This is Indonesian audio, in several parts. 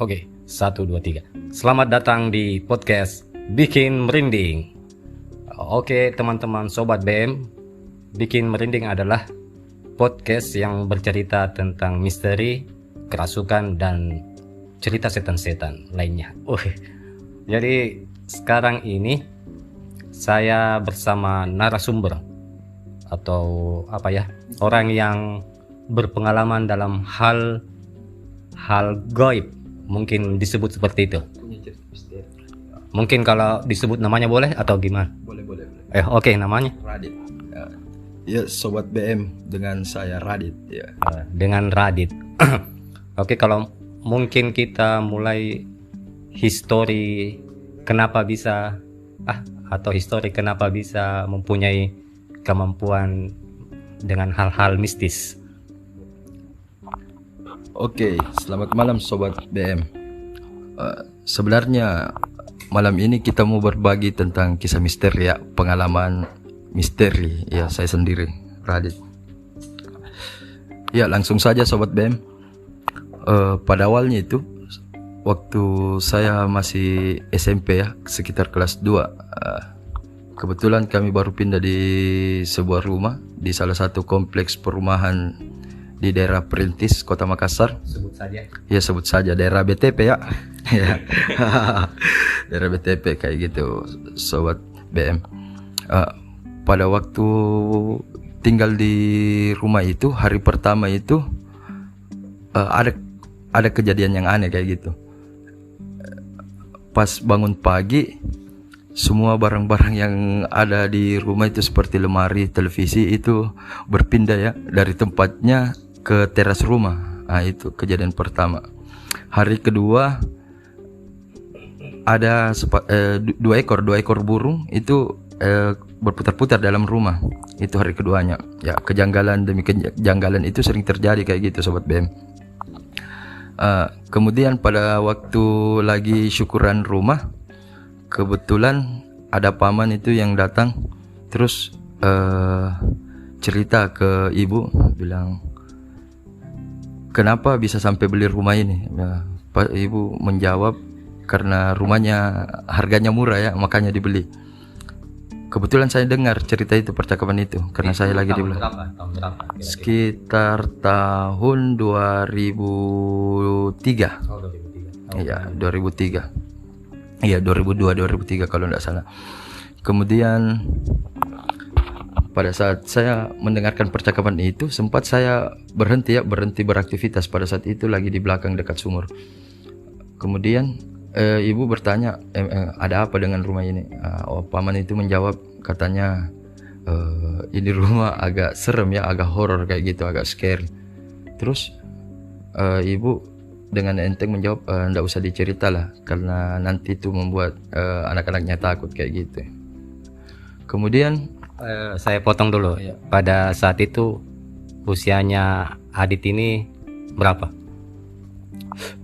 Oke, 1, 2, 3. Selamat datang di podcast Bikin Merinding. Oke, teman-teman Sobat BM, Bikin Merinding adalah podcast yang bercerita tentang misteri, kerasukan, dan cerita setan-setan lainnya. Jadi sekarang ini saya bersama narasumber atau orang yang berpengalaman dalam hal gaib, mungkin disebut seperti itu. Mungkin kalau disebut namanya boleh atau gimana? Boleh. Oke, namanya Radit. Ya, Sobat BM dengan saya Radit ya. Dengan Radit. Oke, kalau mungkin kita mulai histori kenapa bisa mempunyai kemampuan dengan hal-hal mistis. Oke, selamat malam Sobat BM. Sebenarnya malam ini kita mau berbagi tentang kisah misteri ya, pengalaman misteri ya saya sendiri, Radit. Ya, langsung saja Sobat BM. Pada awalnya itu waktu saya masih SMP ya, sekitar kelas 2. Kebetulan kami baru pindah di sebuah rumah di salah satu kompleks perumahan di daerah Perintis, Kota Makassar. Sebut saja. Ya, sebut saja daerah BTP ya. Ya. Daerah BTP kayak gitu, Sobat BM. Pada waktu tinggal di rumah itu, hari pertama itu ada kejadian yang aneh kayak gitu. Pas bangun pagi, semua barang-barang yang ada di rumah itu seperti lemari, televisi itu berpindah ya dari tempatnya ke teras rumah. Itu kejadian pertama. Hari kedua ada dua ekor burung itu berputar-putar dalam rumah. Itu hari keduanya. Ya, kejanggalan demi kejanggalan itu sering terjadi kayak gitu Sobat BM. Kemudian pada waktu lagi syukuran rumah, kebetulan ada paman itu yang datang, terus cerita ke ibu, bilang, kenapa bisa sampai beli rumah ini? Ya, ibu menjawab, karena rumahnya harganya murah ya, makanya dibeli. Kebetulan saya dengar cerita itu, percakapan itu, karena saya lagi di belakang. Tahun berapa? Sekitar tahun 2003. Oh, 2003. Iya, 2003. Iya, 2002-2003 kalau tidak salah. Kemudian pada saat saya mendengarkan percakapan itu, sempat saya berhenti beraktivitas. Pada saat itu lagi di belakang dekat sumur. Kemudian ibu bertanya, ada apa dengan rumah ini? Paman itu menjawab, katanya ini rumah agak serem ya, agak horor kayak gitu, agak scary. Terus ibu dengan enteng menjawab, nggak usah dicerita lah, karena nanti itu membuat anak-anaknya takut kayak gitu. Kemudian saya potong dulu. Pada saat itu usianya Adit ini berapa?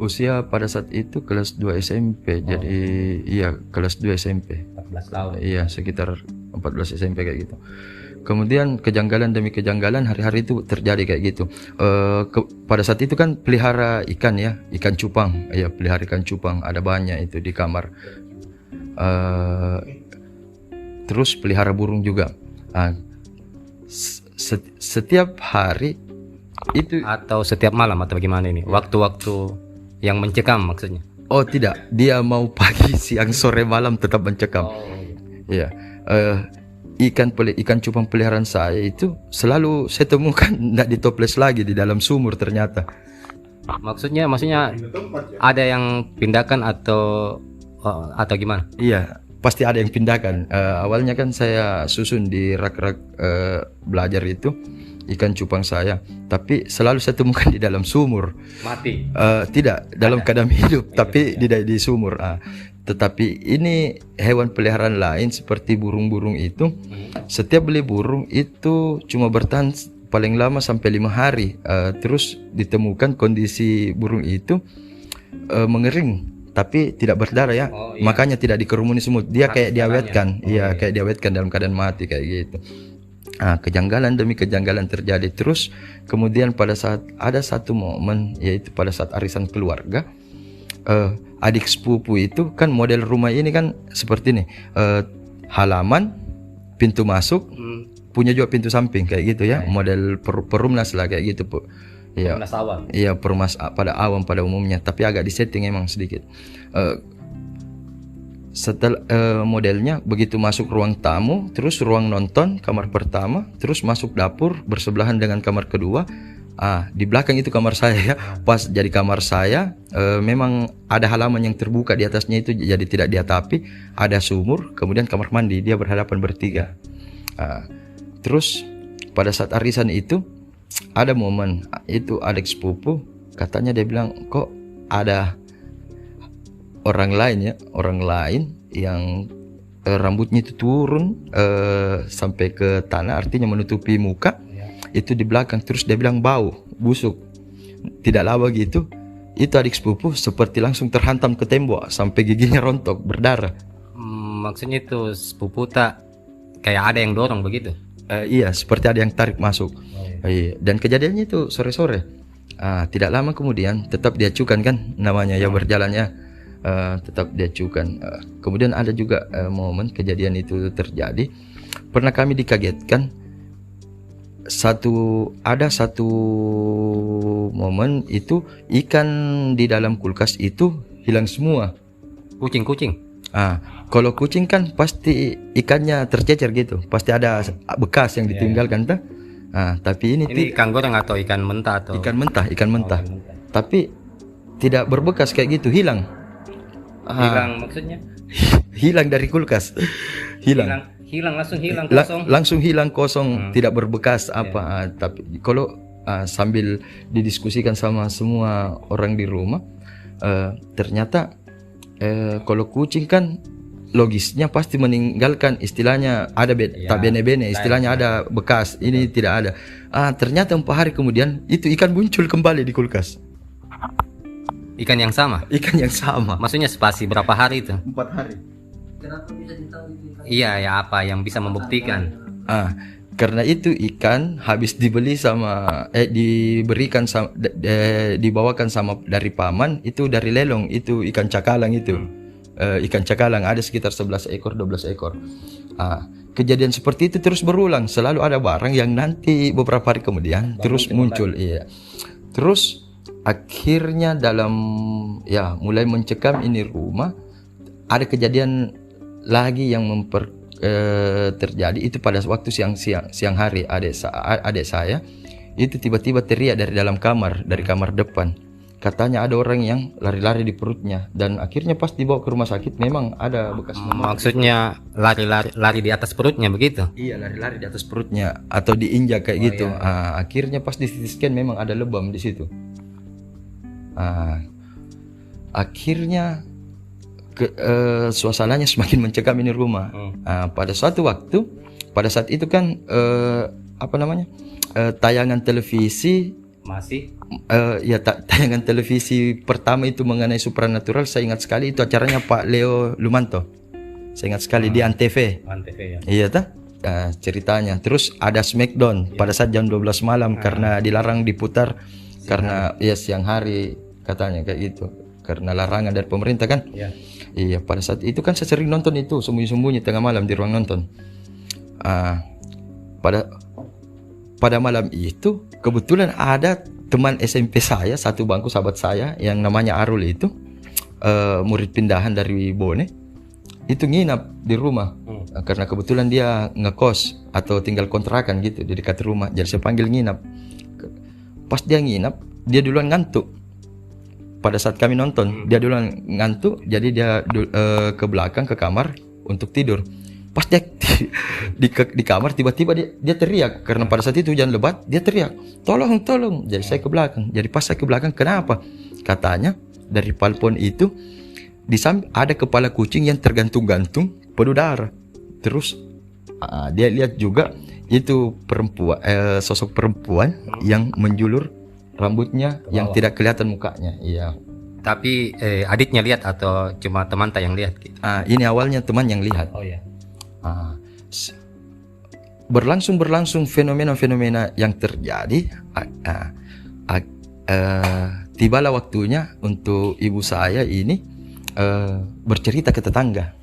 Usia pada saat itu kelas 2 SMP. Jadi iya, kelas 2 SMP. 14 tahun. Iya, sekitar 14 SMP kayak gitu. Kemudian kejanggalan demi kejanggalan hari-hari itu terjadi kayak gitu. Pada saat itu kan pelihara ikan ya, ikan cupang. Ya, pelihara ikan cupang, ada banyak itu di kamar. Terus pelihara burung juga. Setiap hari itu, atau setiap malam atau bagaimana ini? Waktu-waktu yang mencekam maksudnya? oh tidak, dia mau pagi, siang, sore, malam tetap mencekam. Iya. Ikan cupang peliharaan saya itu selalu saya temukan tidak ditoples lagi di dalam sumur ternyata. Maksudnya ada yang pindahkan atau gimana? Iya, pasti ada yang pindahkan. Awalnya kan saya susun di rak-rak belajar itu ikan cupang saya, tapi selalu saya temukan di dalam sumur. Mati? Tidak, dalam keadaan hidup, tapi di sumur. Tetapi ini hewan peliharaan lain seperti burung-burung itu, setiap beli burung itu cuma bertahan paling lama sampai 5 hari. Terus ditemukan kondisi burung itu mengering, tapi tidak berdarah ya. Makanya tidak dikerumuni semut. Dia kayak diawetkan. Iya, kayak diawetkan dalam keadaan mati kayak gitu. Kejanggalan demi kejanggalan terjadi terus. Kemudian pada saat ada satu momen, yaitu pada saat arisan keluarga, adik sepupu itu kan model rumah ini kan seperti ini, halaman, pintu masuk, punya juga pintu samping kayak gitu ya, model perumnas lah kayak gitu Bu. Iya. Perumnas awam. Iya, perumnas pada awam pada umumnya, tapi agak disetting emang sedikit. Setelah modelnya begitu masuk ruang tamu, terus ruang nonton kamar pertama, terus masuk dapur bersebelahan dengan kamar kedua. Di belakang itu kamar saya ya. Pas jadi kamar saya, memang ada halaman yang terbuka di atasnya itu, jadi tidak diatapi. Ada sumur, kemudian kamar mandi, dia berhadapan bertiga. Terus pada saat arisan itu ada momen itu adik sepupu katanya dia bilang kok ada orang lain yang rambutnya itu turun sampai ke tanah, artinya menutupi muka. Itu di belakang, terus dia bilang bau busuk. Tidak lama gitu itu adik sepupu seperti langsung terhantam ke tembok sampai giginya rontok berdarah. Maksudnya itu sepupu tak kayak ada yang dorong begitu? Iya, seperti ada yang tarik masuk. Iya. Dan kejadiannya itu sore-sore. Tidak lama kemudian tetap diacukan kan namanya ya berjalannya, tetap diacukan. Kemudian ada juga momen kejadian itu terjadi. Pernah kami dikagetkan. Ada satu momen itu ikan di dalam kulkas itu hilang semua. Kucing. Kalau kucing kan pasti ikannya tercecer gitu, pasti ada bekas yang ditinggalkan tuh. Tapi ini ikan goreng atau ikan mentah atau ikan mentah. Tapi tidak berbekas kayak gitu, hilang. Hilang maksudnya? Hilang dari kulkas. Langsung hilang kosong, tidak berbekas apa. Tapi kalau sambil didiskusikan sama semua orang di rumah, ternyata kalau kucing kan logisnya pasti meninggalkan, istilahnya ada tak bene-bene, istilahnya ada bekas. Ini tidak ada. Ternyata 4 hari kemudian itu ikan muncul kembali di kulkas. Ikan yang sama? Ikan yang sama. Maksudnya spasi berapa hari itu? 4 hari. Kenapa bisa ditahu itu? Iya, ya apa yang bisa membuktikan? Karena itu ikan habis dibeli sama diberikan sama, dibawakan sama dari paman itu, dari lelong itu ikan cakalang itu. Ikan cakalang ada sekitar 11 ekor 12 ekor. Kejadian seperti itu terus berulang, selalu ada barang yang nanti beberapa hari kemudian terus muncul. Iya. Terus akhirnya dalam mulai mencekam ini rumah, ada kejadian lagi yang terjadi itu pada waktu siang hari. Adik saya itu tiba-tiba teriak dari dalam kamar, dari kamar depan. Katanya ada orang yang lari-lari di perutnya, dan akhirnya pas dibawa ke rumah sakit memang ada bekas memar. Maksudnya lari di atas perutnya begitu? Iya, lari-lari di atas perutnya atau diinjak kayak gitu. Akhirnya pas di CT scan memang ada lebam di situ. Akhirnya suasananya semakin mencekam ini rumah. Pada suatu waktu, pada saat itu kan tayangan televisi masih tayangan televisi pertama itu mengenai supranatural, saya ingat sekali itu acaranya Pak Leo Lumanto. Saya ingat sekali di Antv ya. Iya ceritanya. Terus ada Smackdown pada saat jam 12 malam karena dilarang diputar karena siang hari katanya kayak gitu. Karena larangan dari pemerintah kan. Iya, pada saat itu kan saya sering nonton itu sembunyi-sembunyi tengah malam di ruang nonton. Pada malam itu kebetulan ada teman SMP saya, satu bangku sahabat saya yang namanya Arul itu, murid pindahan dari Bone, itu nginap di rumah. Karena kebetulan dia ngekos atau tinggal kontrakan gitu di dekat rumah, jadi saya panggil nginap. Pas dia nginap, dia duluan ngantuk. Pada saat kami nonton, dia duluan ngantuk, jadi dia ke belakang ke kamar untuk tidur. Pas dia di kamar, tiba-tiba dia teriak karena pada saat itu hujan lebat. Dia teriak, tolong. Jadi saya ke belakang. Jadi pas saya ke belakang, kenapa? Katanya dari balkon itu di samping ada kepala kucing yang tergantung-gantung penuh darah. Terus dia lihat juga itu sosok perempuan yang menjulur rambutnya yang tidak kelihatan mukanya. Iya. Tapi adiknya lihat atau cuma teman yang lihat gitu? Ini awalnya teman yang lihat. Oh ya. Berlangsung fenomena yang terjadi. tibalah waktunya untuk ibu saya ini bercerita ke tetangga.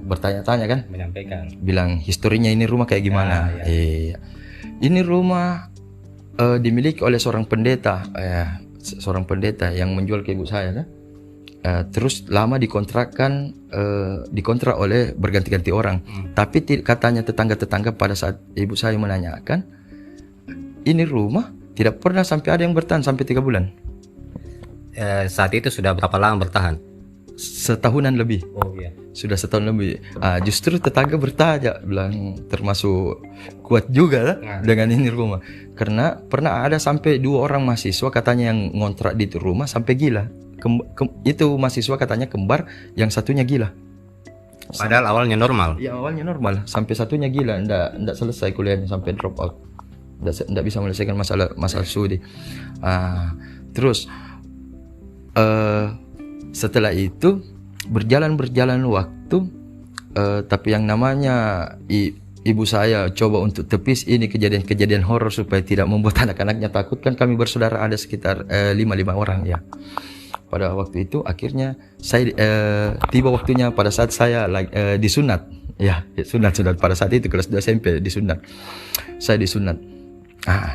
Bertanya-tanya kan, Menyampaikan. bilang historinya ini rumah kayak gimana. Iya. Ini rumah dimiliki oleh seorang pendeta, seorang pendeta yang menjual ke ibu saya kan. Terus lama dikontrak oleh berganti-ganti orang. Tapi katanya tetangga-tetangga pada saat ibu saya menanyakan, ini rumah tidak pernah sampai ada yang bertahan sampai 3 bulan. Saat itu sudah berapa lama bertahan? Setahunan lebih. Oh iya. Sudah setahun lebih. Justru tetangga bertanya, bilang termasuk kuat juga dengan ini rumah. Karena pernah ada sampai 2 orang mahasiswa katanya yang ngontrak di itu rumah sampai gila. Itu mahasiswa katanya kembar, yang satunya gila. Padahal awalnya normal. Ya awalnya normal, sampai satunya gila, ndak selesai kuliahnya sampai drop out. Ndak bisa menyelesaikan masalah studi. Terus setelah itu berjalan waktu, tapi yang namanya ibu saya coba untuk tepis ini kejadian horor supaya tidak membuat anak-anaknya takut. Kan kami bersaudara ada sekitar 5 orang ya. Pada waktu itu akhirnya saya tiba waktunya pada saat saya disunat. Ya, sunat pada saat itu kelas 2 SMP disunat. Saya disunat.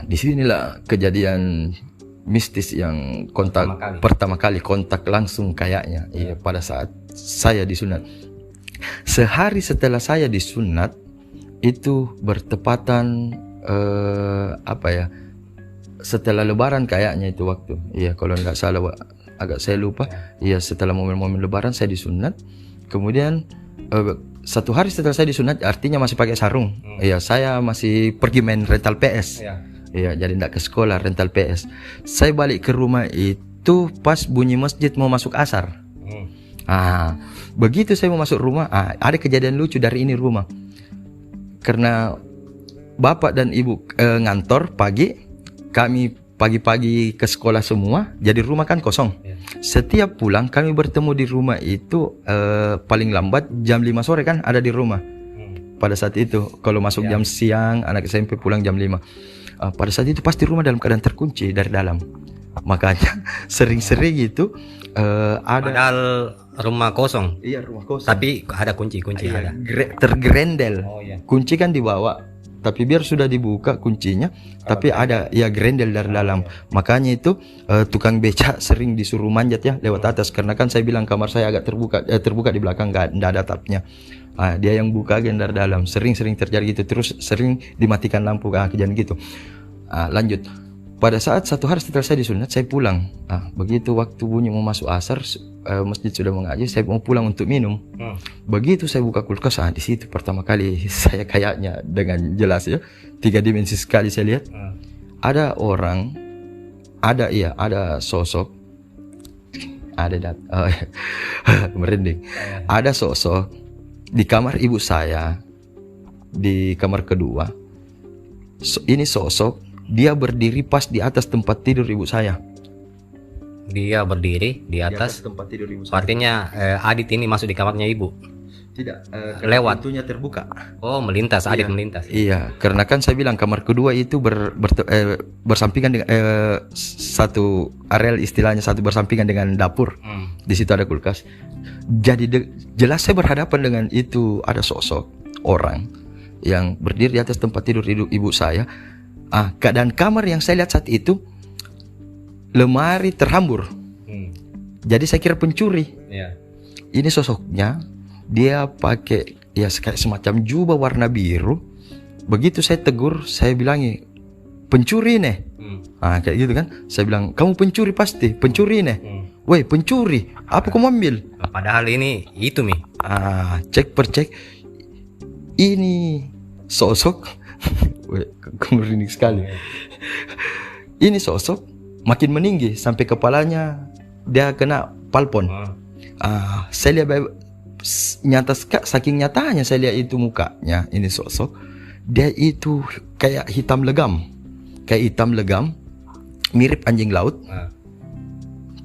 Disinilah kejadian mistis yang pertama kali kontak langsung kayaknya. Iya, pada saat saya disunat. Sehari setelah saya disunat itu bertepatan setelah Lebaran kayaknya itu waktu. Iya, kalau nggak salah agak saya lupa. Iya, setelah momen-momen Lebaran saya disunat. Kemudian 1 hari setelah saya disunat, artinya masih pakai sarung. Iya, saya masih pergi main rental PS. Iya, jadi nggak ke sekolah, rental PS. Saya balik ke rumah itu pas bunyi masjid mau masuk asar. Begitu saya mau masuk rumah, ada kejadian lucu dari ini rumah. Karena bapak dan ibu ngantor pagi, kami pagi-pagi ke sekolah semua, jadi rumah kan kosong. Setiap pulang kami bertemu di rumah itu paling lambat jam 5 sore kan ada di rumah. Pada saat itu kalau masuk jam siang, anak SMP pulang jam 5. Pada saat itu pasti rumah dalam keadaan terkunci dari dalam. Makanya sering-sering itu ada. Padahal rumah kosong. Iya, rumah kosong. Tapi ada kunci ada. Tergerendel. iya. Kunci kan dibawa. Tapi biar sudah dibuka kuncinya, tapi ada ya grendel dari dalam. Makanya itu tukang becak sering disuruh manjat ya lewat atas. Karena kan saya bilang kamar saya agak terbuka di belakang, nggak ada atapnya. Dia yang buka dari dalam. Sering terjadi gitu. Terus sering dimatikan lampu, kejadian gitu. Lanjut. Pada saat 1 hari setelah saya disunat, saya pulang. Begitu waktu bunyi mau masuk asar, masjid sudah mengaji, saya mau pulang untuk minum. Begitu saya buka kulkas, di situ pertama kali saya kayaknya dengan jelas ya, 3 dimensi sekali saya lihat. Ada orang, ada sosok, merinding. Ada sosok di kamar ibu saya, di kamar kedua. Ini sosok. Dia berdiri pas di atas tempat tidur ibu saya. Dia berdiri di atas tempat tidur ibu saya. Artinya Adit ini masuk di kamarnya ibu. Tidak, lewat. Pintunya terbuka. Oh, melintas. Adit melintas. Iya, karena kan saya bilang kamar kedua itu bersampingan dengan satu areal, istilahnya satu bersampingan dengan dapur. Di situ ada kulkas. Jadi jelas saya berhadapan dengan itu, ada sosok orang yang berdiri di atas tempat tidur ibu saya. Keadaan kamar yang saya lihat saat itu, lemari terhambur. Jadi saya kira pencuri. Ini sosoknya, dia pakai ya semacam jubah warna biru. Begitu saya tegur, saya bilangi, pencuri nih. Kayak gitu kan. Saya bilang, kamu pencuri pasti, pencuri nih. Woi, pencuri, apa kamu ambil? Padahal ini itu Mi. Cek per cek. Ini sosok merinding sekali. Ini sosok makin meninggi sampai kepalanya dia kena palpon. Saya lihat saking nyatanya saya lihat itu mukanya. Ini sosok dia itu kayak hitam legam, mirip anjing laut.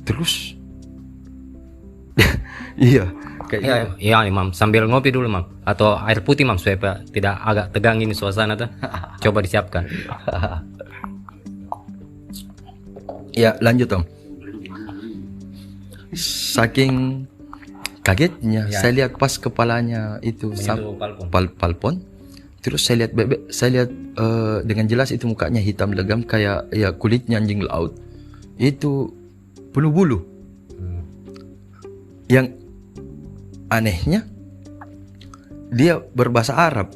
Terus iya. Iya, Mam. Sambil ngopi dulu, Mam. Atau air putih, Mam, supaya tidak agak tegang ini suasana tuh. Coba disiapkan. Ya lanjut Om. Saking kagetnya Ya. saya lihat pas kepalanya itu Menyentuh palpon. palpon. Terus saya lihat dengan jelas itu mukanya hitam legam kayak ya kulitnya anjing laut. Itu penuh bulu. Yang anehnya dia berbahasa Arab.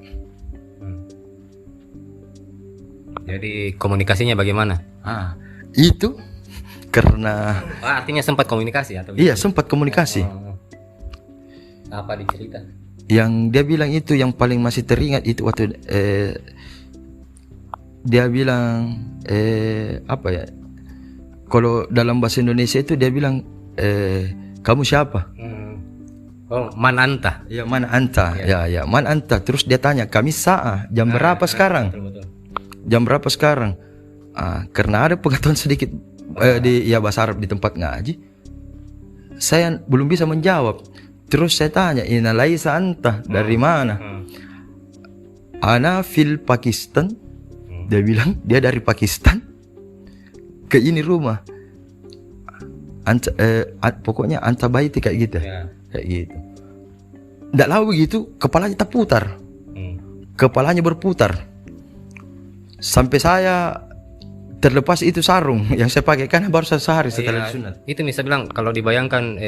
Jadi komunikasinya bagaimana? Itu karena Artinya sempat komunikasi atau iya sempat komunikasi. Apa dicerita? Yang dia bilang itu yang paling masih teringat itu waktu dia bilang apa ya? Kalau dalam bahasa Indonesia itu dia bilang kamu siapa? Oh, man anta. Ya mana anta? Ya man anta. Terus dia tanya kami saat jam berapa sekarang? Betul. Jam berapa sekarang? Karena ada pengetahuan sedikit di ya bahasa Arab di tempat ngaji, saya belum bisa menjawab. Terus saya tanya, Ina laisa anta dari mana? Ana fil Pakistan. Dia bilang dia dari Pakistan ke ini rumah. Anta, pokoknya anta baiti kayak gitu, kayak gitu. Nggak lama begitu kepalanya terputar, kepalanya berputar. Sampai saya terlepas itu sarung yang saya pakai karena baru sehari setelah disunat. Itu bisa bilang kalau dibayangkan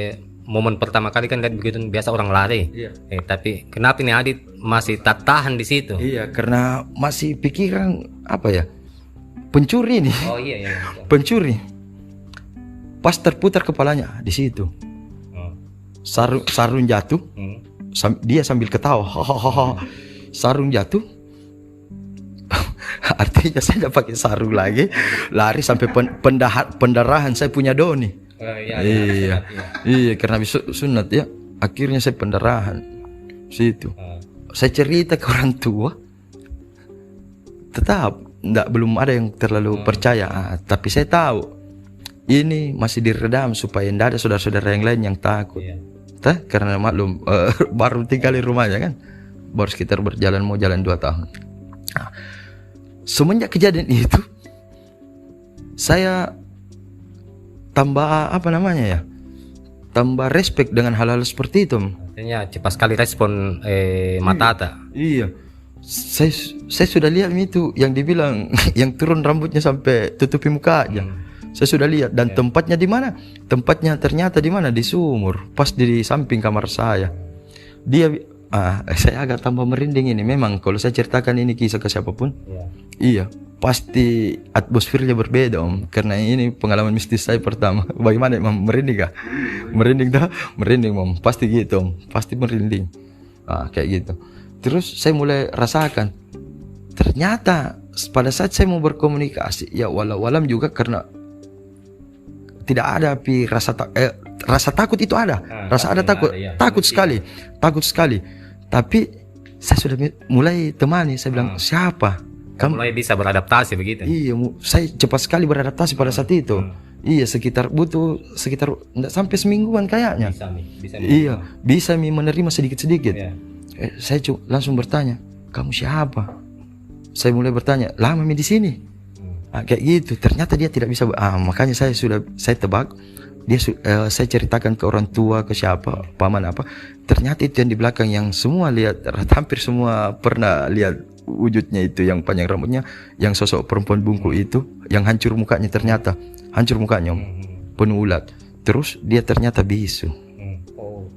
momen pertama kali kan lihat begitu biasa orang lari. Iya. Tapi kenapa nih Adit masih tak tahan di situ? Iya, karena masih pikiran apa ya? Pencuri nih. Oh iya. Pencuri. Pas terputar kepalanya di situ. Sarung jatuh. Dia sambil ketawa. Sarung jatuh. Artinya saya tidak pakai sarung lagi, lari sampai pendarahan saya punya doni. Iya, karena habis sunat ya, akhirnya saya pendarahan. Situ. Saya cerita ke orang tua, tetap belum ada yang terlalu percaya. Tapi saya tahu ini masih diredam supaya tidak ada saudara-saudara yang lain yang takut. Karena maklum baru tinggal di rumahnya kan, baru sekitar berjalan mau jalan 2 tahun. Semenjak kejadian itu saya tambah apa namanya ya, tambah respect dengan hal-hal seperti itu. Artinya cepat sekali respon mata Ata. Iya, saya sudah lihat itu yang dibilang yang turun rambutnya sampai tutupi muka aja. Saya sudah lihat dan tempatnya di mana? Tempatnya ternyata di mana? Di sumur, pas di samping kamar saya. Dia saya agak tambah merinding ini. Memang kalau saya ceritakan ini kisah ke siapapun, iya, pasti atmosfernya berbeda Om. Karena ini pengalaman mistis saya pertama. Bagaimana Om? Merinding kah? Merinding dah? Merinding Om. Pasti gitu Om. Pasti merinding. Kayak gitu. Terus saya mulai rasakan. Ternyata pada saat saya mau berkomunikasi, ya walau-walam juga karena tidak ada api rasa takut itu ada. Rasa ada takut. Takut sekali. Tapi saya sudah mulai temani. Saya bilang siapa? Kamu mulai bisa beradaptasi begitu. Iya, saya cepat sekali beradaptasi pada saat itu. Iya, butuh sekitar enggak sampai semingguan kayaknya. Bisa menerima sedikit-sedikit. Saya langsung bertanya, kamu siapa? Saya mulai bertanya, lama di sini? Kayak gitu. Ternyata dia tidak bisa. Makanya saya tebak. Saya ceritakan ke orang tua, ke siapa, paman apa. Ternyata itu yang di belakang yang semua lihat, hampir semua pernah lihat wujudnya itu yang panjang rambutnya, yang sosok perempuan bungku itu, yang hancur mukanya ternyata, Om, penuh ulat. Terus dia ternyata bisu.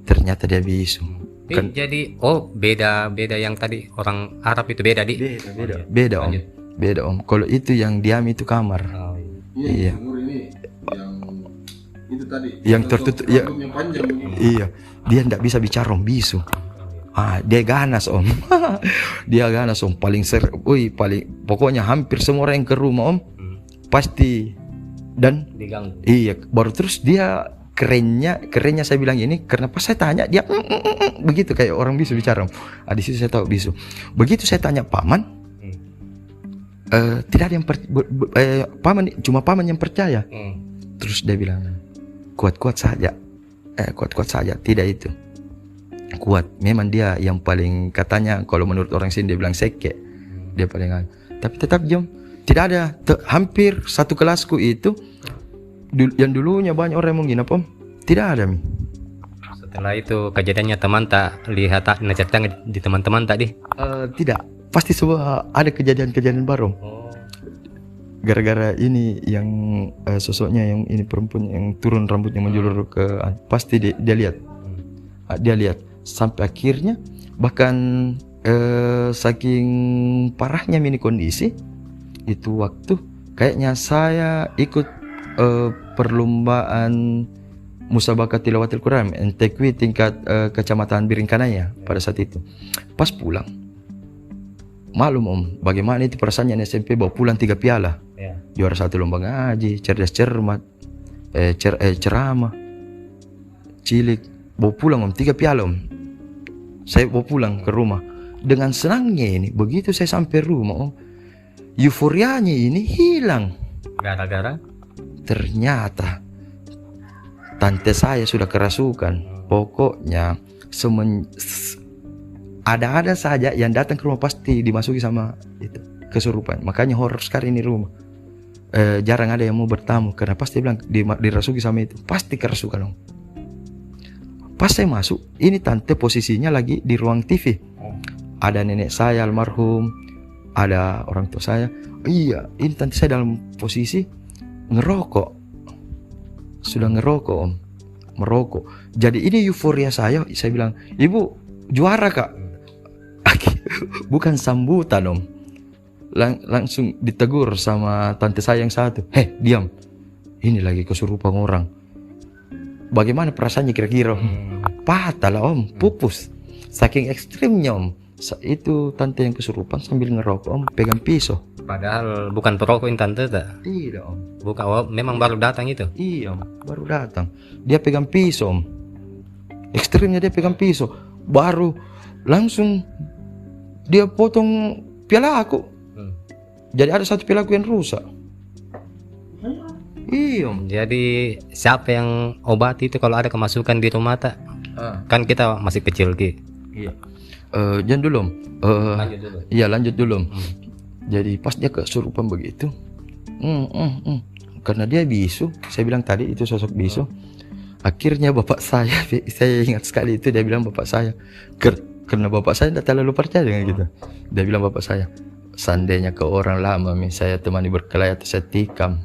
Ternyata dia bisu. Jadi beda yang tadi orang Arab itu beda Beda Om. Beda Om. Kalau itu yang diam itu kamar. Iya. Itu tadi yang tertutup ya. Yang panjang. Iya, dia tidak bisa bicara Om, bisu. Dia ganas Om. Dia ganas Om, paling pokoknya hampir semua orang yang ke rumah Om pasti dan diganggu. Iya, baru terus dia kerennya saya bilang ini karena pas saya tanya dia begitu kayak orang bisu bicara Om. Di situ saya tahu bisu. Begitu saya tanya paman, tidak ada yang paman, cuma paman yang percaya. Terus dia bilang kuat-kuat saja, tidak itu kuat. Memang dia yang paling katanya kalau menurut orang sini dia bilang seke, dia paling tapi tetap jom. Tidak ada hampir satu kelasku itu yang dulunya banyak orang yang mau nginap om, tidak ada mi. Setelah itu kejadiannya teman tak lihat tak cerita di teman-teman tadi. Tidak, pasti semua ada kejadian-kejadian baru om. Gara-gara ini yang sosoknya yang ini perempuan yang turun rambutnya menjulur ke pasti dia lihat. Dia lihat sampai akhirnya bahkan saking parahnya mini kondisi itu waktu kayaknya saya ikut perlombaan musabaqah tilawatil Quran NTQ tingkat kecamatan Biringkanaya pada saat itu. Pas pulang malum om, bagaimana itu perasaannya SMP bawa pulang 3 piala. Juara 1 lomba ngaji, cerdas cermat, ceramah, cilik, bawa pulang om 3 piala om. Saya bawa pulang ke rumah dengan senangnya ini. Begitu saya sampai rumah om, euforianya ini hilang. Gara-gara Ternyata tante saya sudah kerasukan. Pokoknya ada saja yang datang ke rumah pasti dimasuki sama itu kesurupan. Makanya horor sekali ini rumah. Jarang ada yang mau bertamu karena pasti bilang dirasuki sama itu. Pasti kerasukan om. Pas saya masuk, ini tante posisinya lagi di ruang TV. Ada nenek saya almarhum, ada orang tua saya. Iya, ini tante saya dalam posisi ngerokok. Sudah ngerokok om, merokok. Jadi ini euforia saya bilang, ibu juara kak. Bukan sambutan om, langsung ditegur sama tante saya yang satu. Heh diam, ini lagi kesurupan orang. Bagaimana perasaannya kira-kira om? Patah lah om, pupus. Saking ekstrimnya om. Itu tante yang kesurupan sambil ngerokok om, pegang pisau. padahal bukan perokokin tante tak? Tidak om. Bukan, oh, memang baru datang itu. Iya om, baru datang. Dia pegang pisau om. Ekstrimnya dia pegang pisau. Baru langsung dia potong piala aku. Jadi ada 1 piala aku yang rusak. Iya om. Jadi siapa yang obati itu kalau ada kemasukan di rumah tak? Kan kita masih kecil Ki. Iya. Jangan dulu om. Lanjut dulu. Iya lanjut dulu om. Jadi pas dia kesurupan begitu, karena dia bisu, saya bilang tadi itu sosok bisu. Akhirnya bapak saya ingat sekali itu, dia bilang bapak saya, karena bapak saya tidak terlalu percaya dengan gitu. Dia bilang bapak saya, seandainya ke orang lama, saya temani berkelahi atau saya tikam.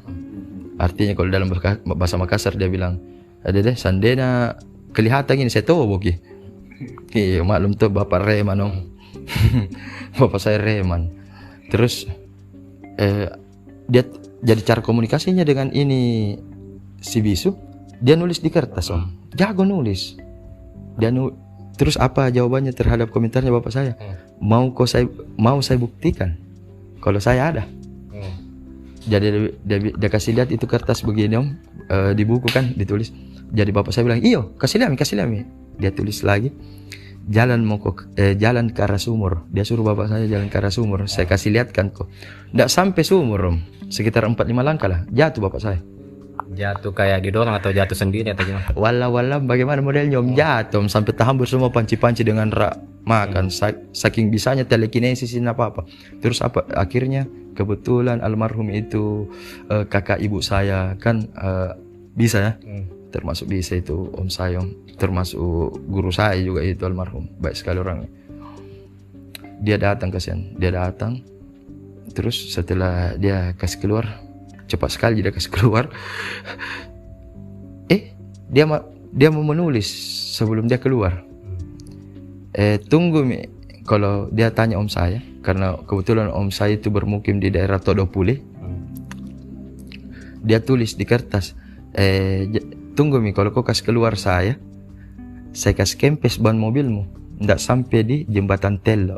Artinya kalau dalam bahasa Makassar dia bilang, ada deh seandainya kelihatan ini saya tahu boki. Iya maklum tuh bapak reman om. Bapak saya reman. Terus dia jadi cara komunikasinya dengan ini si bisu, dia nulis di kertas om, jago nulis. Dia terus apa jawabannya terhadap komentarnya bapak saya? Mau saya buktikan kalau saya ada. Jadi dia kasih lihat itu kertas begini om, di buku kan ditulis. Jadi bapak saya bilang, iyo kasih lihat. Dia tulis lagi. Jalan ke arah sumur. Dia suruh bapak saya jalan ke arah sumur. Saya kasih lihat kan kok. Nggak sampai sumur om. Sekitar 4-5 langkah lah. Jatuh bapak saya. Jatuh kayak didorong atau jatuh sendiri atau gimana? Walau bagaimana modelnya om, jatuh om. Sampai terhambur semua panci-panci dengan makan. Saking bisanya telekinesis ini apa-apa. Terus akhirnya kebetulan almarhum itu kakak ibu saya kan bisa ya. Termasuk bisa itu om saya om. Termasuk guru saya juga itu almarhum, baik sekali orangnya. Dia datang kasihan, dia datang. Terus setelah dia kasih keluar, cepat sekali dia kasih keluar. Dia mau menulis sebelum dia keluar. Tunggu kalau dia tanya om saya, karena kebetulan om saya itu bermukim di daerah Todopule. Dia tulis di kertas, tunggu kalau kau kasih keluar saya kasih kempes ban mobilmu, ndak sampai di jembatan Tello.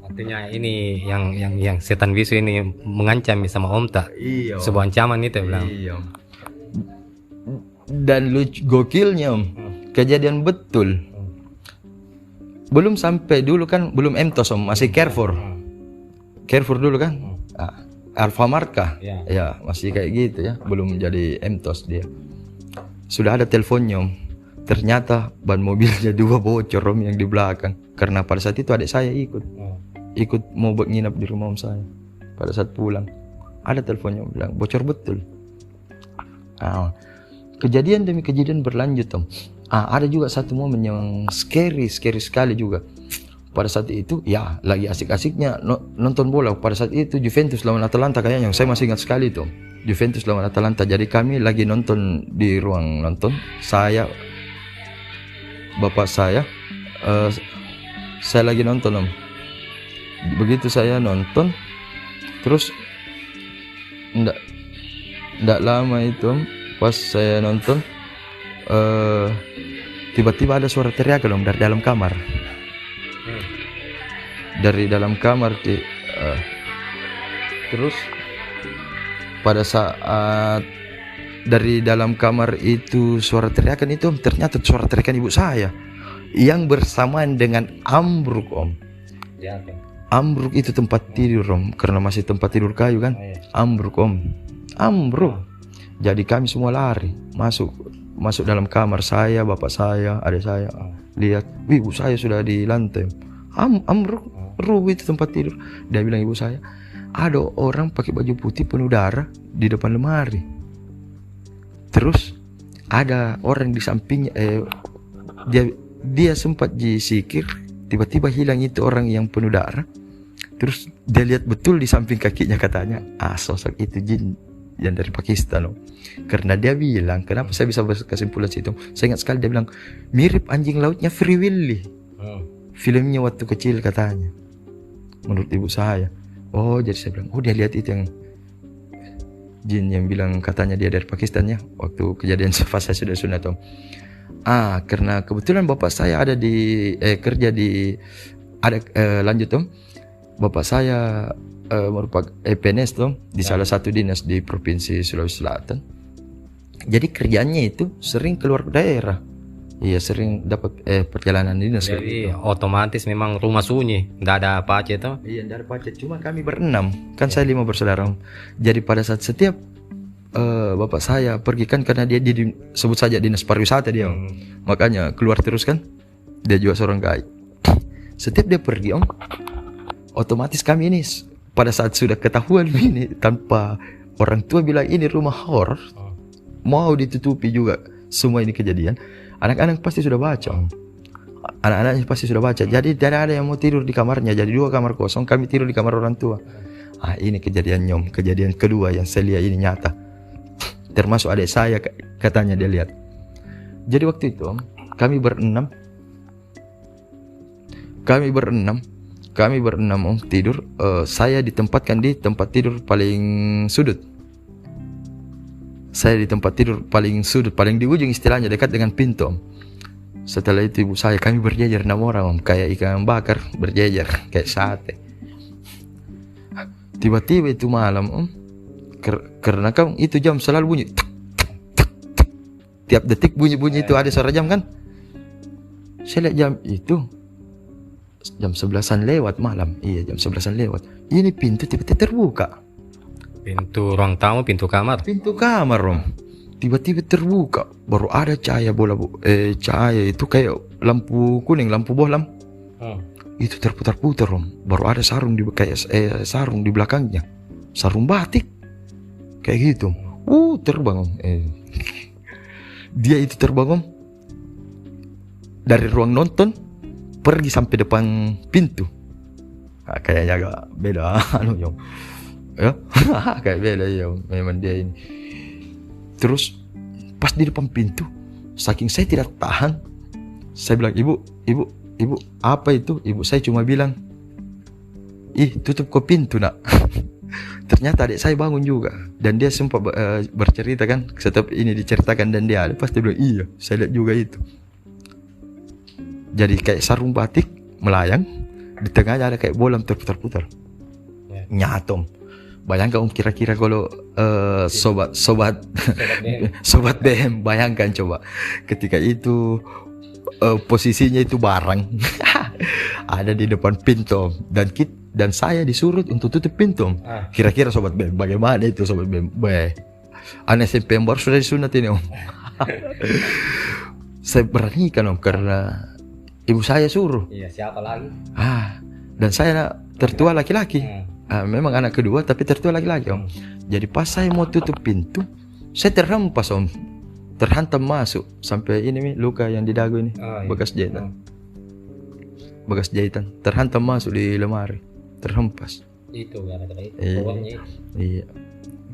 Artinya ini yang setan bisu ini mengancam sama om tak? Iya. Sebuah ancaman itu bilang. Iya. Dan lucu gokilnya om, kejadian betul. Belum sampai dulu kan, belum Emtos om, masih Carrefour. Carrefour dulu kan, Alfamart kah? Ya masih kayak gitu ya, belum jadi Emtos dia. Sudah ada teleponnya om. Ternyata ban mobilnya 2 bocor om yang di belakang. Karena pada saat itu adik saya ikut mau nginap di rumah om saya. Pada saat pulang ada teleponnya om bilang bocor betul. Kejadian demi kejadian berlanjut om. Ada juga satu momen yang scary sekali juga. Pada saat itu ya lagi asik-asiknya nonton bola. Pada saat itu Juventus lawan Atalanta kayaknya, yang saya masih ingat sekali itu. Juventus lawan Atalanta. Jadi kami lagi nonton di ruang nonton. Saya, bapak saya lagi nonton om. Begitu saya nonton, terus ndak lama itu om, pas saya nonton tiba-tiba ada suara teriakan om dari dalam kamar. Dari dalam kamar terus pada saat dari dalam kamar itu suara teriakan itu om, ternyata suara teriakan ibu saya yang bersamaan dengan ambruk om. Ambruk itu tempat tidur om, karena masih tempat tidur kayu kan. Ambruk om, ambruk. Jadi kami semua lari masuk dalam kamar. Saya, bapak saya, adik saya lihat, ibu saya sudah di lantai. Ambruk, itu tempat tidur. Dia bilang ibu saya, ada orang pakai baju putih penuh darah di depan lemari. Terus ada orang di sampingnya. Dia sempat disikir, tiba-tiba hilang itu orang yang penuh darah. Terus dia lihat betul di samping kakinya, katanya sosok itu jin yang dari Pakistan loh. Karena dia bilang, kenapa saya bisa berkesimpulan situ, saya ingat sekali dia bilang mirip anjing lautnya Free Willy. Filmnya waktu kecil katanya, menurut ibu saya. Jadi saya bilang, dia lihat itu yang jin yang bilang katanya dia dari Pakistan ya, waktu kejadian pas saya sudah sunat om. Karena kebetulan bapak saya ada di kerja di lanjut om. Bapak saya merupakan PNS tuh di salah satu dinas di provinsi Sulawesi Selatan. Jadi kerjanya itu sering keluar daerah. Iya, sering dapat perjalanan dinas. Jadi otomatis memang rumah sunyi, nggak ada pacet tuh. Iya, nggak ada pacet. Cuma kami berenam, kan saya 5 bersaudara. Jadi pada saat setiap bapak saya pergi kan, karena dia sebut saja dinas pariwisata dia om. Makanya keluar terus kan. Dia juga seorang guide. Setiap dia pergi om, otomatis kami ini pada saat sudah ketahuan ini, tanpa orang tua bilang ini rumah horor, mau ditutupi juga semua ini kejadian, anak-anak pasti sudah baca om. Anak-anaknya pasti sudah baca. Jadi tidak ada yang mau tidur di kamarnya. Jadi 2 kamar kosong, kami tidur di kamar orang tua. Ini kejadian nyom, kejadian kedua yang saya lihat ini nyata. Termasuk adik saya katanya dia lihat. Jadi waktu itu om, kami berenam om tidur. Saya ditempatkan di tempat tidur paling sudut. Paling di ujung istilahnya, dekat dengan pintu om. Setelah itu ibu saya, kami berjejer 6 orang om, kayak ikan bakar berjejer kayak sate. Tiba-tiba itu malam om, karena kan itu jam selalu bunyi, tiap detik bunyi itu ada suara jam kan. Saya lihat jam itu jam 11-an lewat malam. Iya, jam 11-an lewat. Ini pintu tiba-tiba terbuka. Pintu ruang tamu, pintu kamar om. Tiba-tiba terbuka. Baru ada cahaya bola cahaya itu kayak lampu kuning, lampu bohlam. Itu terputar-putar om. Baru ada sarung sarung di belakangnya. Sarung batik. Kayak gitu. Terbang om. Dia itu terbang om. Dari ruang nonton pergi sampai depan pintu. Kayaknya agak beda ya. Kayak beda ya, memang dia ini. Terus pas di depan pintu, saking saya tidak tahan, saya bilang, ibu apa itu? Ibu saya cuma bilang, tutup kok pintu nak. Ternyata adik saya bangun juga, dan dia sempat bercerita kan, setiap ini diceritakan dan dia ada, pasti bilang iya, saya lihat juga itu. Jadi kayak sarung batik melayang, di tengahnya ada kayak bolam terputar-putar. Nyatom. Bayangkan om, kira-kira kalau sobat BM, bayangkan coba ketika itu posisinya itu barang ada di depan pintu dan saya disuruh untuk tutup pintu. Kira-kira sobat BM bagaimana itu sobat BM? Anak SMP yang baru sudah disunat ini om. Saya beranikan om karena ibu saya suruh. Iya, siapa lagi? Dan saya tertua laki-laki. Memang anak kedua tapi tertua laki-laki om. Jadi pas saya mau tutup pintu, Saya terhempas om, terhantam masuk sampai ini luka yang di dagu ini, Oh, iya. bekas jahitan, bekas jahitan, terhantam masuk di lemari, terhempas. Itu gara-gara itu. Iya. Bawahnya itu. Iya,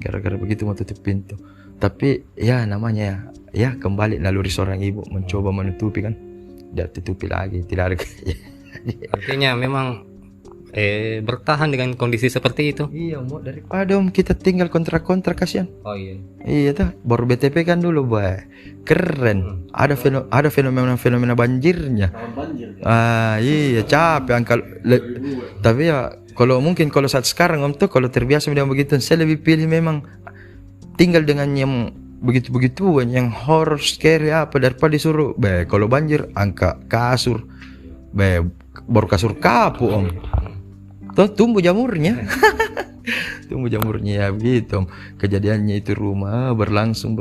gara-gara begitu mau tutup pintu. Tapi ya namanya ya kembali naluri seorang ibu mencoba menutupi kan, dia tutupi lagi, tidak ada. Artinya memang bertahan dengan kondisi seperti itu. Iya, mau daripada om kita tinggal kontrak-kontrak kasihan. Oh iya. Iya tuh, baru BTP kan dulu, boy. Keren. Ada fenomena banjirnya. Iya, capek angka. Tapi ya kalau saat sekarang om tuh kalau terbiasa dengan begitu, saya lebih pilih memang tinggal dengan yang begitu-begituan, yang horror scary apa daripada disuruh, kalau banjir angka kasur, baru kasur kapu om. Tuh tumbuh jamurnya. Tumbuh jamurnya ya gitu om. Kejadiannya itu rumah berlangsung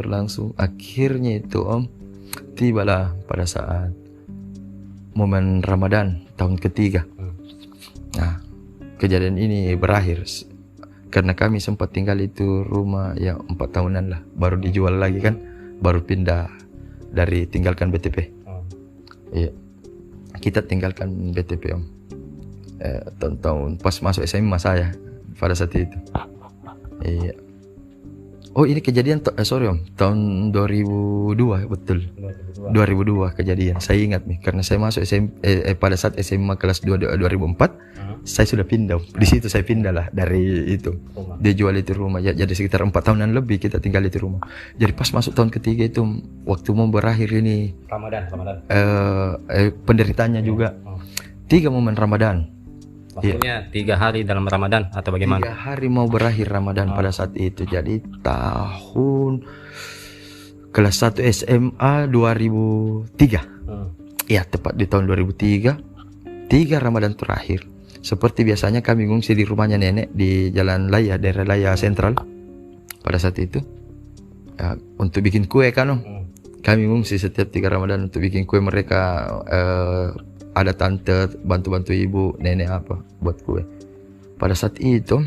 akhirnya itu om tibalah pada saat momen Ramadan tahun ketiga. Nah, kejadian ini berakhir karena kami sempat tinggal itu rumah ya 4 tahunan lah, baru dijual lagi kan, baru pindah dari tinggalkan BTP. Iya, kita tinggalkan BTP om. Tahun-tahun pas masuk SMA saya pada saat itu. Iya. Oh ini kejadian sorry om, tahun 2002 betul. 2002 kejadian. Saya ingat nih karena saya masuk pada saat SMA kelas 2 2004, saya sudah pindah. Di situ saya pindah lah dari itu. Dia jual itu rumah ya, jadi sekitar 4 tahunan lebih kita tinggal itu rumah. Jadi pas masuk tahun ketiga itu waktu mau berakhir ini Ramadan. penderitaannya juga 3 momen Ramadan. Maksudnya 3 hari dalam Ramadan atau bagaimana? 3 hari mau berakhir Ramadan pada saat itu. Jadi tahun kelas 1 SMA 2003. Ya tepat di tahun 2003. 3 Ramadan terakhir. Seperti biasanya kami ngungsi di rumahnya nenek di Jalan Laya, daerah Laya Sentral. Pada saat itu ya, untuk bikin kue kan om. Kami ngungsi setiap 3 Ramadan untuk bikin kue. Mereka ada tante bantu-bantu ibu, nenek apa buat kue. Pada saat itu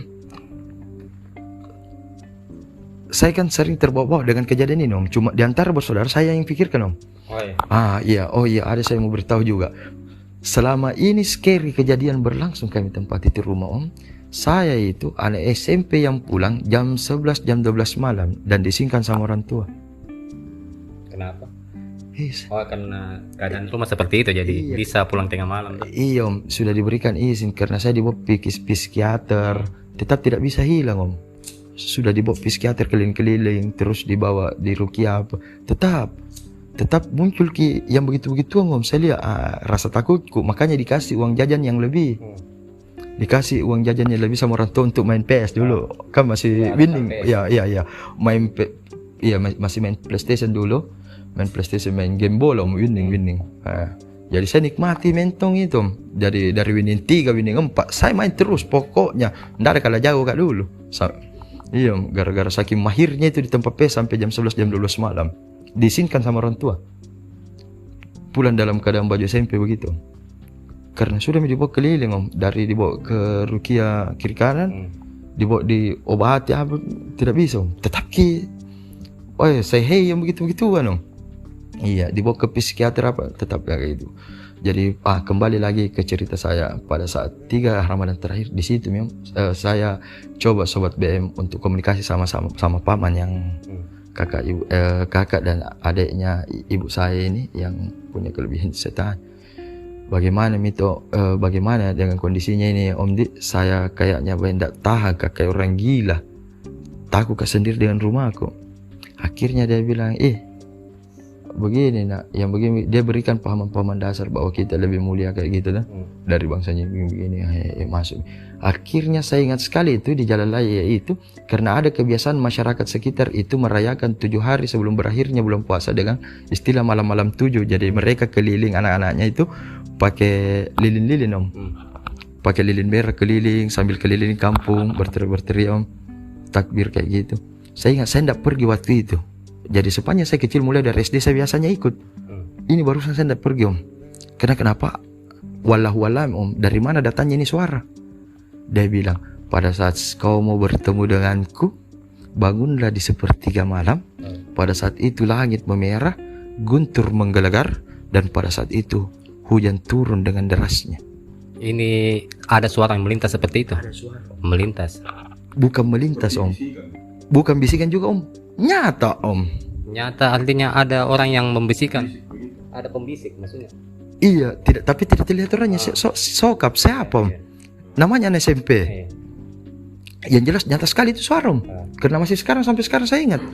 saya kan sering terbawa-bawa dengan kejadian ini om. Cuma diantara bersaudara saya yang pikirkan om. Oh iya ada saya mau beritahu juga. Selama ini scary kejadian berlangsung kami tempat itu rumah om. Saya itu anak SMP yang pulang jam 11 jam 12 malam dan disingkan sama orang tua. Kenapa? Yes. Oh karena keadaan rumah seperti itu jadi Iya. bisa pulang tengah malam. Iya om, sudah diberikan izin karena saya dibawa psikiater, tetap tidak bisa hilang om. Sudah dibawa psikiater keliling-keliling, terus dibawa di rukia apa, tetap muncul yang begitu-begitu om. Saya lihat rasa takutku, makanya dikasih uang jajan yang lebih. Dikasih uang jajannya lebih sama orang tua untuk main PS dulu. Kan masih winning. Ya. Masih main PlayStation dulu. Main PlayStation, main game bola, winning. Jadi saya nikmati mentong itu. Jadi dari winning 3, winning 4, saya main terus pokoknya. Nggak ada kalah jauh kak dulu. Iya, gara-gara saking mahirnya itu di tempat PS sampai jam 11 jam 12 malam. Diizinkan sama orang tua. Pulang dalam keadaan baju SMP begitu. Karena sudah dibawa keliling om, dari dibawa ke rukia kiri kanan, dibawa diobati apa tidak bisa om. Tetap saya yang begitu-begituan om. Iya, dibawa ke psikiater apa tetap kayak gitu. Jadi kembali lagi ke cerita saya pada saat 3 Ramadan terakhir di situ saya coba sobat BM untuk komunikasi sama paman yang kakak dan adiknya ibu saya ini yang punya kelebihan setan. Bagaimana bagaimana dengan kondisinya ini Om Di? Saya kayaknya tidak tahan kayak orang gila. Takut sendiri dengan rumahku. Akhirnya dia bilang, begini nak, yang begini dia berikan pahaman-pahaman dasar bahwa kita lebih mulia kayak gitu dah. Dari bangsanya begini masuk. Akhirnya saya ingat sekali itu di Jalan Raya itu karena ada kebiasaan masyarakat sekitar itu merayakan 7 hari sebelum berakhirnya bulan puasa dengan istilah malam-malam 7. Jadi mereka keliling anak-anaknya itu pakai lilin-lilin om. Pakai lilin merah keliling sambil keliling kampung berteriak om. Takbir kayak gitu. Saya ingat saya tidak pergi waktu itu. Jadi sepanjang saya kecil mulai dari SD saya biasanya ikut. Ini barusan saya tidak pergi om. Kenapa? Wallahu alam om. Dari mana datangnya ini suara? Dia bilang pada saat kau mau bertemu denganku, bangunlah di sepertiga malam. Pada saat itu langit memerah, guntur menggelegar, dan pada saat itu hujan turun dengan derasnya. Ini ada suara yang melintas seperti itu. Melintas. Bukan melintas om, bukan bisikan juga om, nyata om. Nyata artinya ada orang yang membisikkan. Ada pembisik maksudnya. Iya, tapi tidak terlihat orangnya. Sokap siapa om? Namanya anak SMP. Yang jelas nyata sekali itu suara om. Karena masih sampai sekarang saya ingat.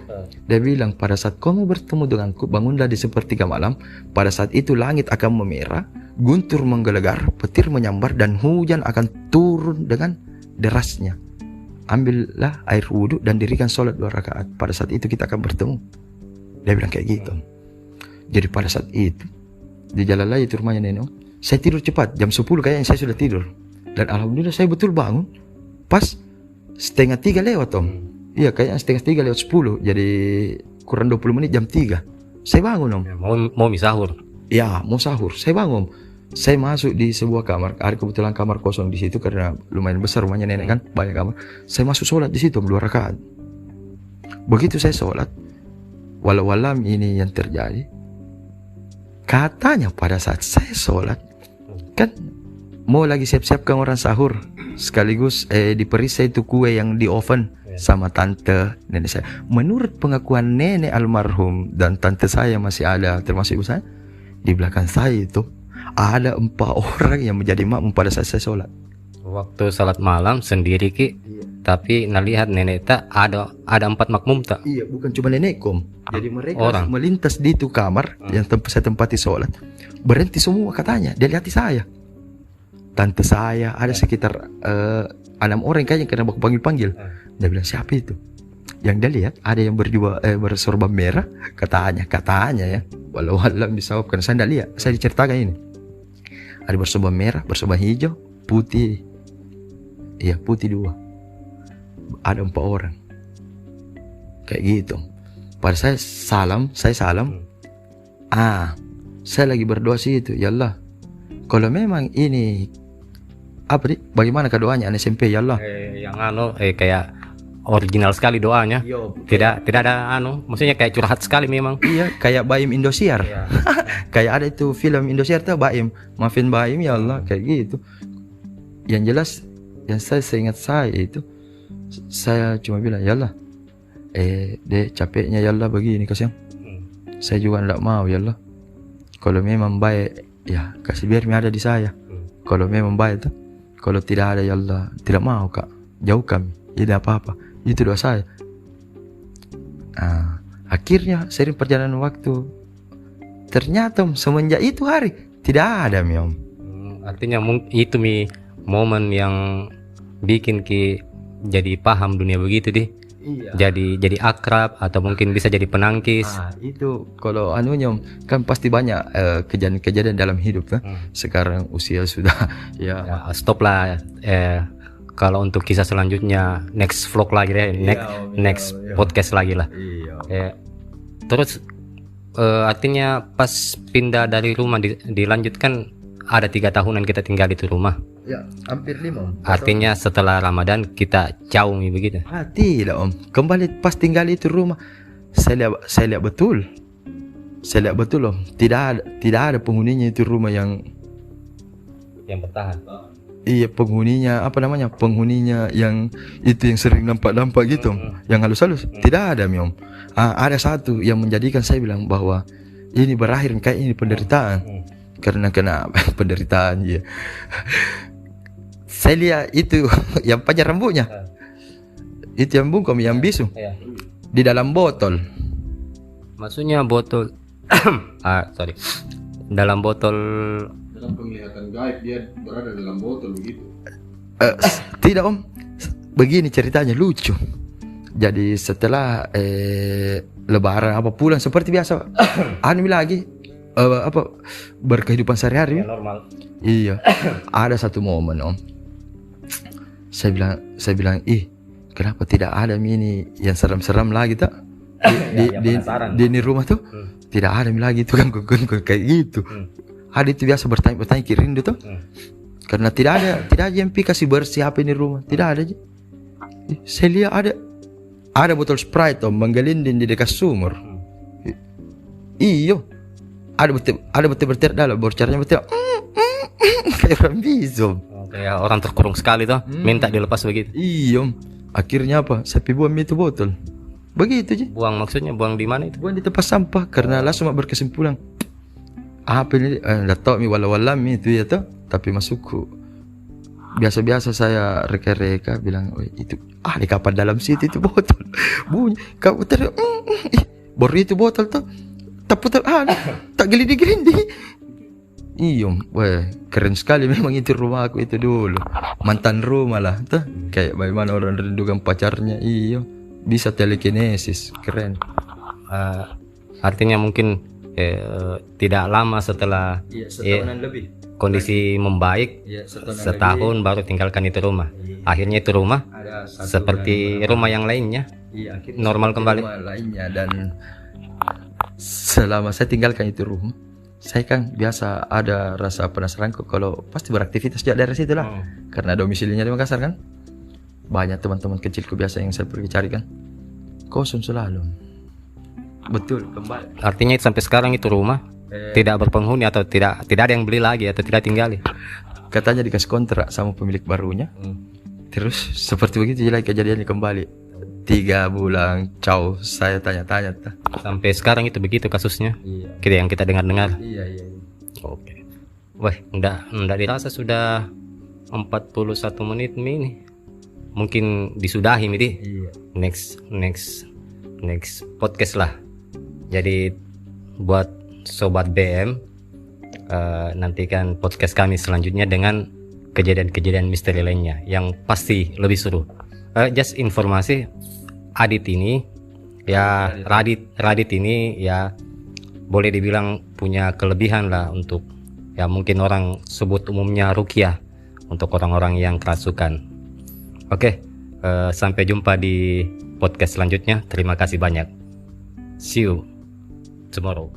Dia bilang, pada saat kamu bertemu denganku, bangunlah di sepertiga malam. Pada saat itu langit akan memerah, guntur menggelegar, petir menyambar, dan hujan akan turun dengan derasnya. Ambillah air wudhu dan dirikan sholat 2 rakaat. Pada saat itu kita akan bertemu. Dia bilang kayak gitu. Jadi pada saat itu di jalan lain itu rumahnya Neno. Saya tidur cepat, jam 10 kayaknya saya sudah tidur. Dan alhamdulillah saya betul bangun pas 2:30 lewat om. Iya kayaknya 2:30 lewat 10. Jadi kurang 20 menit jam 3. Saya bangun om. Mau sahur. Ya mau sahur. Saya bangun. Saya masuk di sebuah kamar. Ada kebetulan kamar kosong di situ karena lumayan besar rumahnya nenek kan, banyak kamar. Saya masuk sholat di situ 2 rakaat. Begitu saya sholat, walau-walam ini yang terjadi. Katanya pada saat saya sholat, kan mau lagi siap-siapkan orang sahur, sekaligus diperiksa itu kue yang di oven sama tante nenek saya. Menurut pengakuan nenek almarhum dan tante saya masih ada, termasuk ibu saya, di belakang saya itu ada 4 orang yang menjadi makmum pada saat saya sholat. Waktu salat malam sendiri ki, tapi nalihat nenek tak ada 4 makmum tak. Iya, bukan cuma nenekku. Jadi mereka orang melintas di itu kamar yang saya tempati sholat, berhenti semua katanya. Dia lihat saya, tante saya, ada sekitar 6 orang kayaknya kena baku panggil. Dia bilang siapa itu? Yang dia lihat ada yang bersorban merah, katanya ya. Walau bisa karena saya tidak lihat, saya diceritakan ini. Ada bersorban merah, bersorban hijau, putih. Iya, putih 2. Ada 4 orang. Kayak gitu. Pada saya salam. Saya lagi berdoa sih itu, ya Allah. Kalau memang ini bagaimana doanya anak SMP, ya Allah. Yang kayak original sekali doanya. Tidak ada maksudnya kayak curhat sekali memang. Iya, kayak Baim Indosiar. Kayak ada itu film Indosiar tuh Baim, maafin Baim ya Allah, kayak gitu. Yang jelas yang saya ingat saya itu, saya cuma bilang ya Allah, dek capeknya ya Allah begini kasihan. Saya juga tidak mau ya Allah. Kalau memang baik ya kasih biar ada di saya. Kalau memang baik tuh, kalau tidak ada ya Allah, tidak mau kak, jauh kami, tidak apa-apa. Itu doa saya. Akhirnya sering perjalanan waktu, ternyata semenjak itu hari tidak ada om. Artinya itu momen yang bikin ki jadi paham dunia begitu deh. Iya. Jadi akrab atau mungkin bisa jadi penangkis. Itu kalau nyom kan pasti banyak kejadian dalam hidup kan. Sekarang usia sudah ya stop lah. Kalau untuk kisah selanjutnya next vlog lagi deh, next podcast lagi lah. Terus artinya pas pindah dari rumah dilanjutkan ada 3 tahunan kita tinggal di itu rumah. Ya, hampir 5. Artinya setelah Ramadan kita jauh begitu. Tidak om, kembali pas tinggal itu rumah, saya lihat betul om, tidak ada penghuninya itu rumah yang bertahan. Iya, penghuninya yang itu yang sering nampak gitu, yang halus-halus. Tidak ada om. Ada satu yang menjadikan saya bilang bahwa ini berakhir kayak ini penderitaan. Karena kena penderitaan ya. Saya lihat itu yang panjang rambutnya, itu yang bungkum, yang bisu, di dalam botol. Maksudnya botol, dalam botol. Dalam penglihatan gaib dia berada dalam botol begitu. Tidak om, begini ceritanya lucu. Jadi setelah Lebaran pulang seperti biasa, lagi berkehidupan sehari-hari. Normal. Iya. Ada satu momen om, saya bilang kenapa tidak ada ini yang seram-seram lagi tak di rumah tuh. Tidak ada lagi itu kan kayak gitu. Ada itu biasa bertanya kirindu tuh. Karena tidak ada yang kasih bersih apa ini rumah, tidak ada aja. Saya lihat ada botol Sprite om menggelinding di dekat sumur. Iyo. Ada bete berteriak dalam borcarnya berteriak kayak orang bisu. Kayak orang terkurung sekali tuh, minta dilepas begitu. Iya. Akhirnya apa? Saya buang itu botol. Begitu aja. Buang maksudnya buang di mana itu? Buang di tempat sampah karena langsung berkesimpulan. Apa ini? Enggak tahu mi wala-wala mi itu ya tuh. Tapi masukku. Biasa-biasa saya reka-reka bilang, "Oh, itu di kapan dalam situ itu botol." Bunyi. Kau teriak, baru itu botol tuh. Tak putar, tak gelindi-gelindi. Iya, wah, keren sekali memang itu rumah aku itu dulu. Mantan rumah lah, tuh. Kayak bagaimana orang rindukan pacarnya. Iya, bisa telekinesis, keren. Artinya mungkin tidak lama setelah lebih. kondisi membaik, setahun baru tinggalkan itu rumah. Akhirnya itu rumah seperti rumah yang lainnya, normal kembali. Rumah lainnya dan selama saya tinggalkan itu rumah, saya kan biasa ada rasa penasaran kok kalau pasti beraktivitas di daerah situ lah. Karena domisilinya di Makassar kan. Banyak teman-teman kecilku biasa yang saya pergi cari kan. Kosong selalu. Betul, kembali. Artinya sampai sekarang itu rumah tidak berpenghuni atau tidak ada yang beli lagi atau tidak tinggali. Katanya dikasih kontrak sama pemilik barunya. Terus seperti begitu jadi kejadiannya kembali. 3 bulan, saya tanya-tanya. Sampai sekarang itu begitu kasusnya. Iya. Yang kita dengar-dengar. Iya. Oke. Wah, enggak dirasa sudah 41 menit ini. Mungkin disudahi ini. Iya. Next podcast lah. Jadi buat sobat BM, nantikan podcast kami selanjutnya dengan kejadian-kejadian misteri lainnya yang pasti lebih seru. Just informasi, Radit ini ya boleh dibilang punya kelebihan lah untuk ya mungkin orang sebut umumnya ruqyah untuk orang-orang yang kerasukan. Oke, sampai jumpa di podcast selanjutnya. Terima kasih banyak. See you tomorrow.